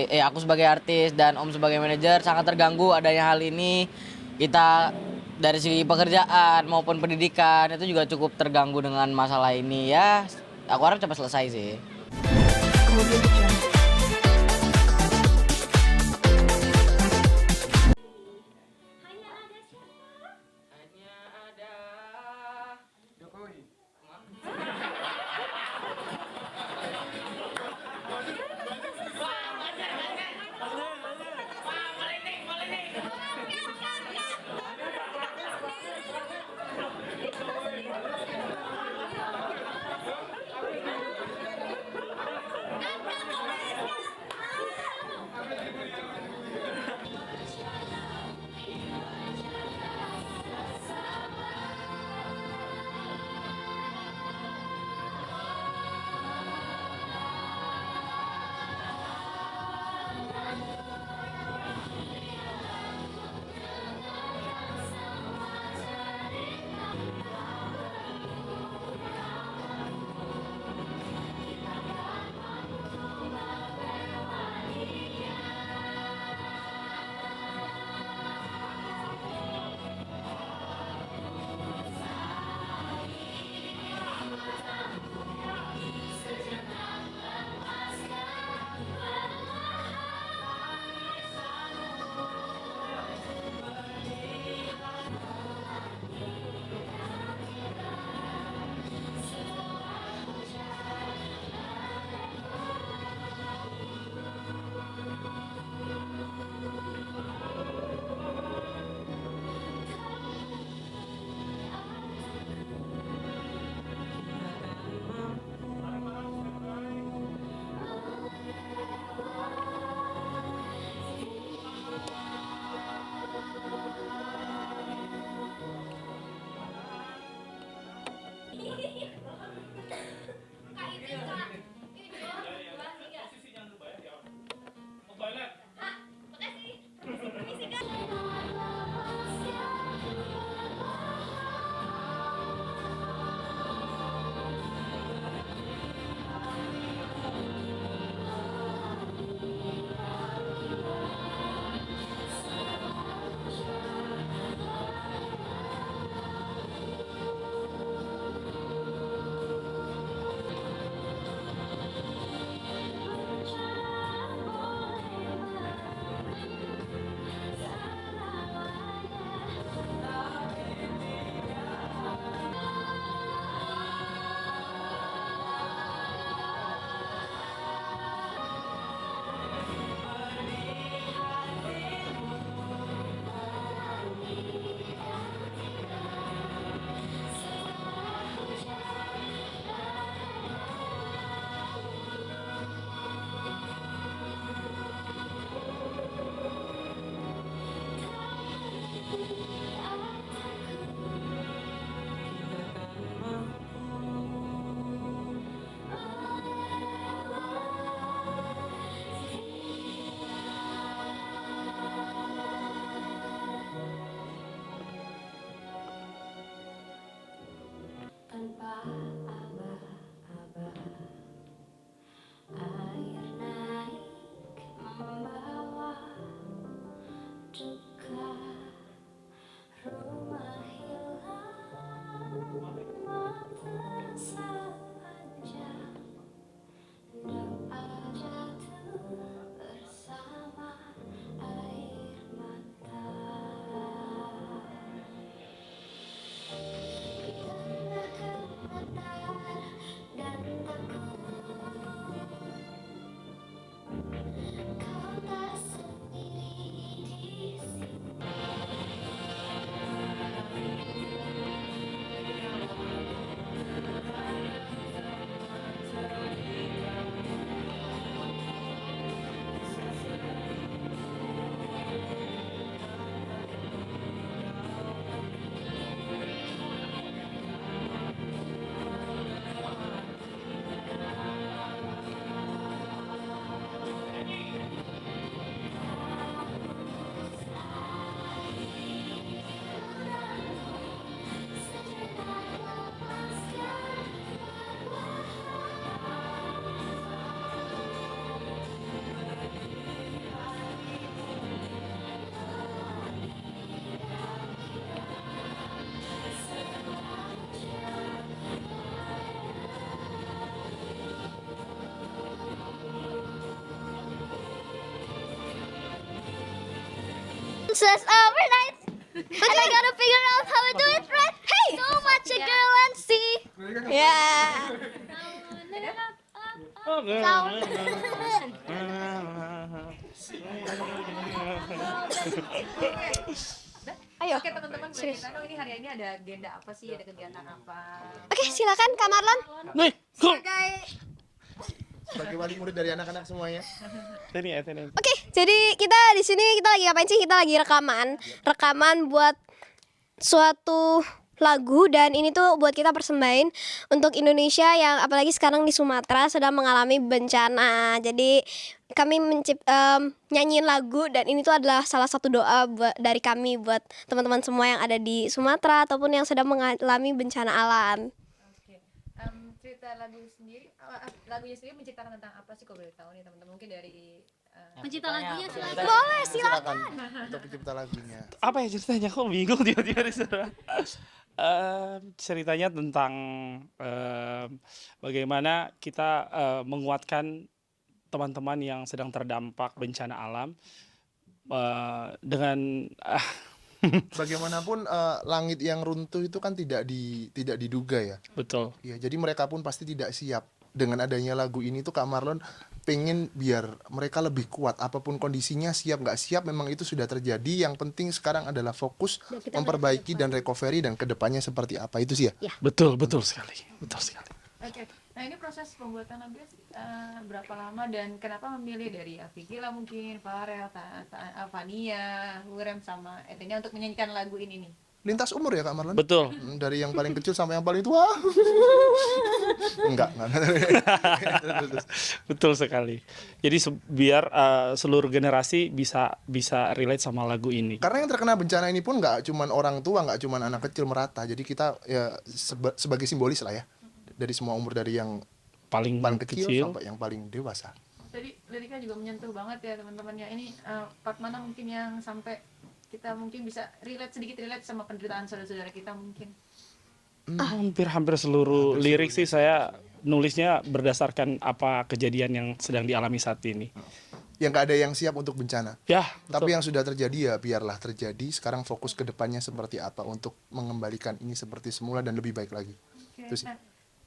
Aku sebagai artis dan Om sebagai manajer sangat terganggu adanya hal ini. Kita dari segi pekerjaan maupun pendidikan itu juga cukup terganggu dengan masalah ini ya. Aku harap cepat selesai sih. Hanya ada Jokowi. princess overnight. And I gotta figure out how to do it right. Hey, so much a girl and see. Yeah. Ayo. Oke teman-teman, boleh kita tahu ini hari ini ada agenda apa sih? Ada kegiatan apa? Oke, silakan Kak Marlon. Nih, kok Sebagai wali murid dari anak-anak semuanya. ini. Oke, jadi kita di sini kita lagi ngapain sih? Kita lagi rekaman buat suatu lagu, dan ini tuh buat kita persembahin untuk Indonesia yang apalagi sekarang di Sumatera sedang mengalami bencana. Jadi kami nyanyiin lagu, dan ini tuh adalah salah satu doa dari kami buat teman-teman semua yang ada di Sumatera ataupun yang sedang mengalami bencana alam. Oke. Cerita lagunya sendiri menceritakan tentang apa sih, kalau boleh tahu nih teman-teman? Mungkin dari Pencipta lagunya silakan. Boleh, silakan. Untuk pencipta lagunya. Apa ya ceritanya? Kok bingung tiba-tiba disuruh. Ceritanya tentang bagaimana kita menguatkan teman-teman yang sedang terdampak bencana alam dengan Bagaimanapun langit yang runtuh itu kan tidak diduga ya. betul. Ya, jadi mereka pun pasti tidak siap. Dengan adanya lagu ini tuh Kak Marlon pengen biar mereka lebih kuat. Apapun kondisinya, siap nggak siap, memang itu sudah terjadi. Yang penting sekarang adalah fokus memperbaiki dan recovery, dan kedepannya seperti apa itu sih ya. Betul sekali. Oke. Nah, ini proses pembuatan lagunya berapa lama dan kenapa memilih dari Afikila mungkin, Farel, Fania, Hurem sama Etenia untuk menyanyikan lagu ini nih? Lintas umur ya Kak Marlon? Betul. Dari yang paling kecil sampai yang paling tua. Enggak. Betul sekali. Jadi biar seluruh generasi bisa relate sama lagu ini. Karena yang terkena bencana ini pun nggak cuman orang tua, nggak cuman anak kecil, merata. Jadi kita ya sebagai simbolis lah ya, dari semua umur, dari yang Paling kecil sampai yang paling dewasa. Tadi liriknya juga menyentuh banget ya teman-teman ya. Ini part mana mungkin yang sampai kita mungkin bisa sedikit relate sama penderitaan saudara-saudara kita mungkin? Hampir seluruh lirik sih saya nulisnya berdasarkan apa kejadian yang sedang dialami saat ini. Yang nggak ada yang siap untuk bencana. Ya, Tapi yang sudah terjadi ya biarlah terjadi. Sekarang fokus ke depannya seperti apa untuk mengembalikan ini seperti semula dan lebih baik lagi. Oke. Itu sih. Nah,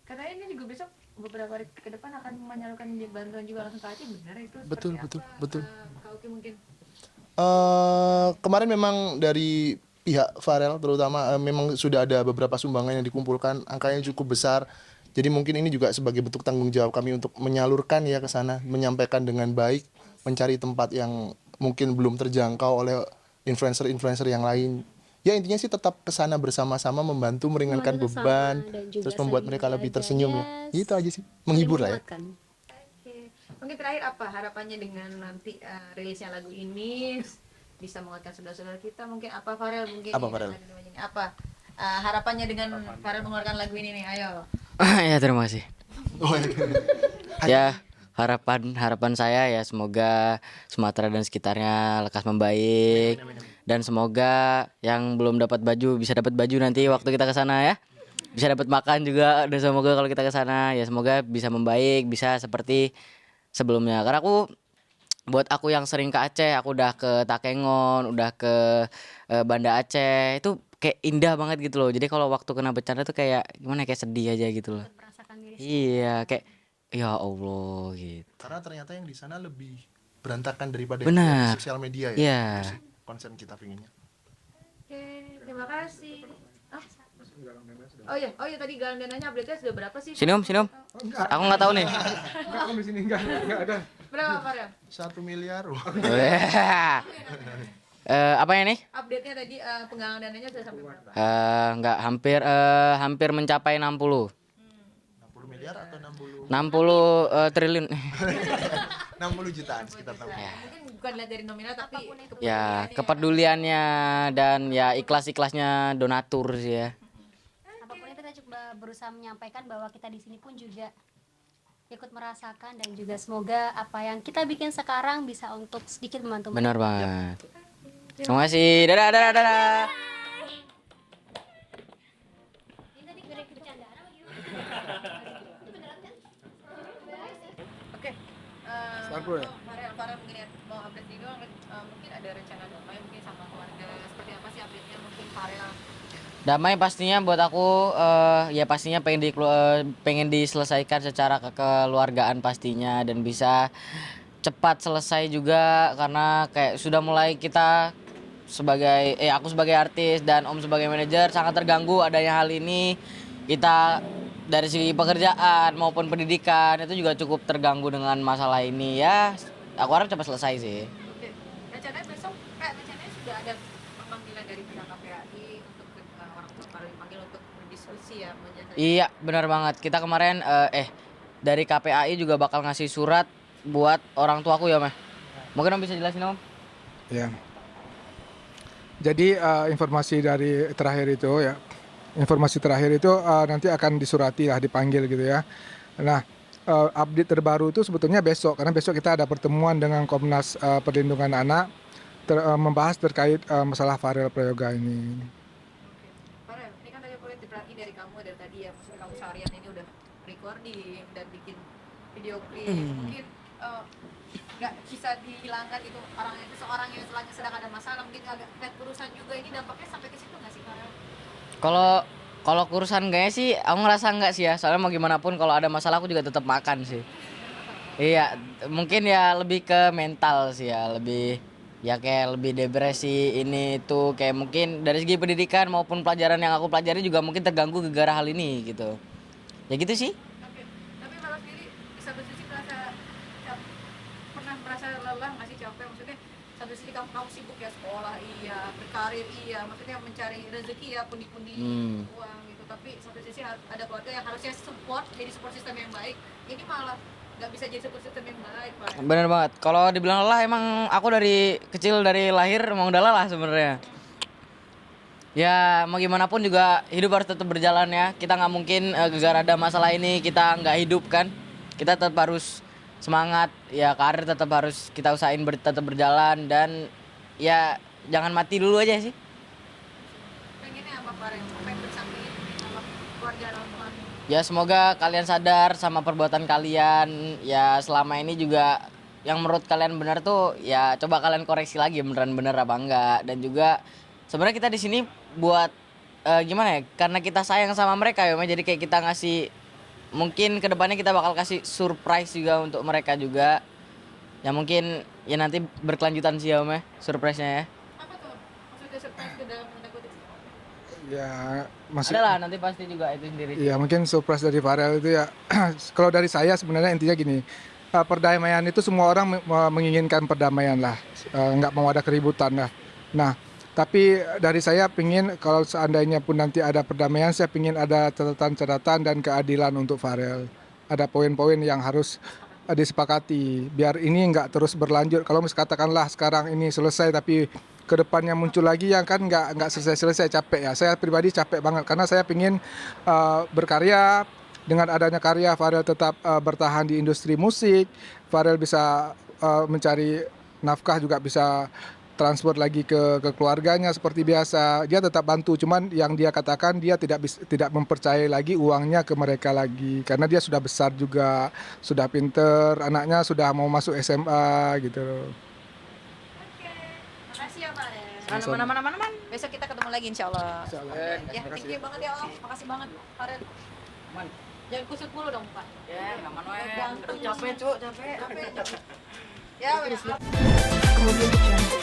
katanya ini juga besok beberapa hari ke depan akan menyalurkan bantuan juga langsung ke Aceh, benar itu? Betul. Kak Uki mungkin. Kemarin memang dari pihak Farel terutama memang sudah ada beberapa sumbangan yang dikumpulkan, angkanya cukup besar. Jadi mungkin ini juga sebagai bentuk tanggung jawab kami untuk menyalurkan ya ke sana, menyampaikan dengan baik, mencari tempat yang mungkin belum terjangkau oleh influencer-influencer yang lain. Ya intinya sih tetap ke sana bersama-sama, membantu meringankan beban, terus membuat mereka lebih tersenyum ya. Itu aja sih, menghibur lah ya. Oke. Mungkin terakhir apa harapannya dengan nanti rilisnya lagu ini bisa menguatkan saudara-saudara kita? Mungkin apa Farel mungkin? Apa, Farel? Apa harapannya dengan Farel mengeluarkan lagu ini nih? Ayo. Ya terima kasih. Ya harapan saya ya semoga Sumatera dan sekitarnya lekas membaik, dan semoga yang belum dapat baju bisa dapat baju nanti waktu kita ke sana ya. Bisa dapat makan juga, dan semoga kalau kita ke sana ya semoga bisa membaik, bisa seperti sebelumnya. Karena buat aku yang sering ke Aceh, aku udah ke Takengon, udah ke Banda Aceh, itu kayak indah banget gitu loh. Jadi kalau waktu kena bencana tuh kayak gimana, kayak sedih aja gitu loh. Iya, kayak ya Allah gitu. Karena ternyata yang di sana lebih berantakan daripada Benar. yang di sosial media ya. Iya. Itu sih concern kita pinginnya. Oke, terima kasih. Oh iya, tadi galang dananya update-nya sudah berapa sih? Sini Om. Aku nggak tahu nih. Enggak, Om di sini enggak ada. Berapa Farel? 1 miliar. Apa ya nih? Update-nya tadi penggalangan dananya sudah sampai berapa? Enggak, hampir mencapai 60. 60 miliar atau 60? 60 triliun. 60 jutaan sekitar 60. Mungkin bukan lihat dari nominal tapi Ya, kepeduliannya dan ya ikhlas-ikhlasnya donatur sih ya. Apapun itu kita coba berusaha menyampaikan bahwa kita di sini pun juga ikut merasakan, dan juga semoga apa yang kita bikin sekarang bisa untuk sedikit membantu. Benar banget. Terima kasih. Dadah. Oke. Starboy. Farel Farel mungkin ya, mau update juga mungkin ada rencana damai mungkin sama keluarga seperti apa sih update-nya mungkin Farel? Damai pastinya buat aku ya pastinya pengen diselesaikan secara kekeluargaan pastinya dan bisa cepat selesai juga karena kayak sudah mulai kita aku sebagai artis dan Om sebagai manajer sangat terganggu adanya hal ini. Kita dari segi pekerjaan maupun pendidikan itu juga cukup terganggu dengan masalah ini ya. Aku harap cepat selesai sih. Oke, rencananya besok rencananya sudah ada pemanggilan dari pihak KPAI untuk orang tua Farel dipanggil untuk berdiskusi ya menyelesaikan. Iya, benar banget. Kita kemarin dari KPAI juga bakal ngasih surat buat orang tuaku ya, Meh. Mungkin Om bisa jelasin, Om? Ya. Jadi informasi dari terakhir itu ya, nanti akan disurati lah, dipanggil gitu ya. Nah, update terbaru itu sebetulnya besok, karena besok kita ada pertemuan dengan Komnas Perlindungan Anak membahas terkait masalah Farel Prayoga ini. Farel, ini kan tadi boleh diperhatiin dari kamu dari tadi ya, maksudnya kamu seharian ini udah recording dan bikin video klip, mungkin nggak bisa dihilangkan gitu seorang yang sedang ada masalah mungkin agak lihat urusan juga ini dampaknya sampai ke situ nggak sih Farel? Kalau kurusan kayaknya sih aku ngerasa enggak sih ya. Soalnya mau gimana pun kalau ada masalah aku juga tetap makan sih. Iya, mungkin ya lebih ke mental sih ya, kayak lebih depresi ini itu kayak mungkin dari segi pendidikan maupun pelajaran yang aku pelajari juga mungkin terganggu gara-gara hal ini gitu. Ya gitu sih. Oke, tapi Farel sendiri bisa bersisi pernah merasa lelah nggak sih capek maksudnya satu sisi kamu sibuk ya sekolah iya berkarir iya maksudnya mencari rezeki ya pundi-pundi uang gitu tapi satu sisi ada keluarga yang harusnya support jadi support system yang baik ini malah nggak bisa jadi support system yang baik Pak. Bener banget. Kalau dibilang lelah emang aku dari kecil dari lahir emang udah lelah sebenarnya. Ya mau gimana pun juga hidup harus tetap berjalan ya. Kita nggak mungkin gara-gara ada masalah ini kita nggak hidup kan. Kita tetap harus semangat ya, karir tetap harus kita usahain tetap berjalan dan ya jangan mati dulu aja sih. Pengennya apa Farel? Apa yang bersamping sama keluarga orang tua? Ya semoga kalian sadar sama perbuatan kalian. Ya selama ini juga yang menurut kalian benar tuh ya coba kalian koreksi lagi beneran bener apa enggak. Dan juga sebenarnya kita di sini buat gimana ya? Karena kita sayang sama mereka ya, jadi kayak kita ngasih mungkin kedepannya kita bakal kasih surprise juga untuk mereka juga. Ya mungkin ya nanti berkelanjutan sih ya Om ya, surprise-nya ya. Apa tuh? Maksudnya surprise ke dalam tanda kutip? Ya, masih. Ada lah nanti pasti juga itu sendiri. Ya mungkin surprise dari Farel itu ya. Kalau dari saya sebenarnya intinya gini, perdamaian itu semua orang menginginkan perdamaian lah, nggak mau ada keributan lah. Nah, tapi dari saya pingin kalau seandainya pun nanti ada perdamaian, saya pingin ada catatan-catatan dan keadilan untuk Farel. Ada poin-poin yang harus disepakati biar ini nggak terus berlanjut. Kalau katakanlah sekarang ini selesai tapi kedepannya muncul lagi yang kan nggak selesai capek ya. Saya pribadi capek banget karena saya pingin berkarya. Dengan adanya karya Farel tetap bertahan di industri musik. Farel bisa mencari nafkah, juga bisa transfer lagi ke keluarganya seperti biasa. Dia tetap bantu, cuman yang dia katakan dia tidak mempercayai lagi uangnya ke mereka lagi karena dia sudah besar juga, sudah pinter, anaknya sudah mau masuk SMA gitu. Oke, makasih ya Farel. Mana. Besok kita ketemu lagi insya Allah. Ya, thank you banget ya Om. Makasih banget Farel. Jangan kusut mulu dong Pak. Ya, aman wae. Jantung. Capek, Cuk, capek. Ya, udah.